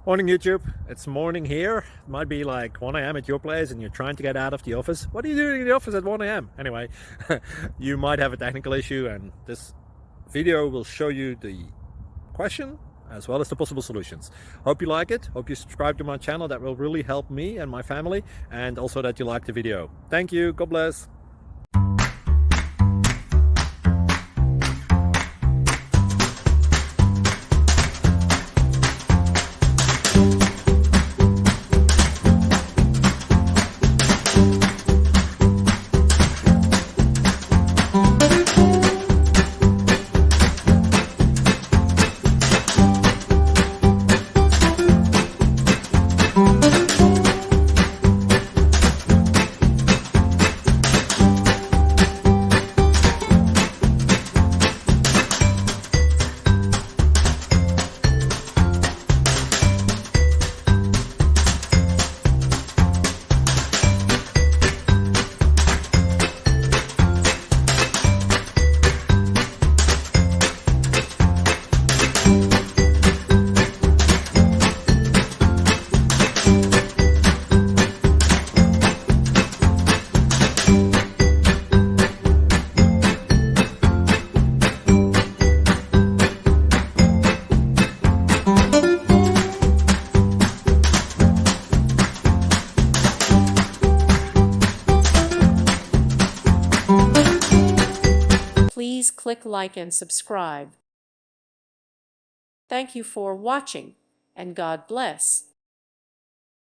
Morning YouTube, it's morning here. It might be like 1 a.m. at your place and you're trying to get out of the office. What are you doing in the office at 1 a.m.? Anyway, you might have a technical issue and this video will show you the question as well as the possible solutions. Hope you like it, hope you subscribe to my channel. That will really help me and my family, and also that you like the video. Thank you, God bless. Please click like and subscribe. Thank you for watching, and God bless.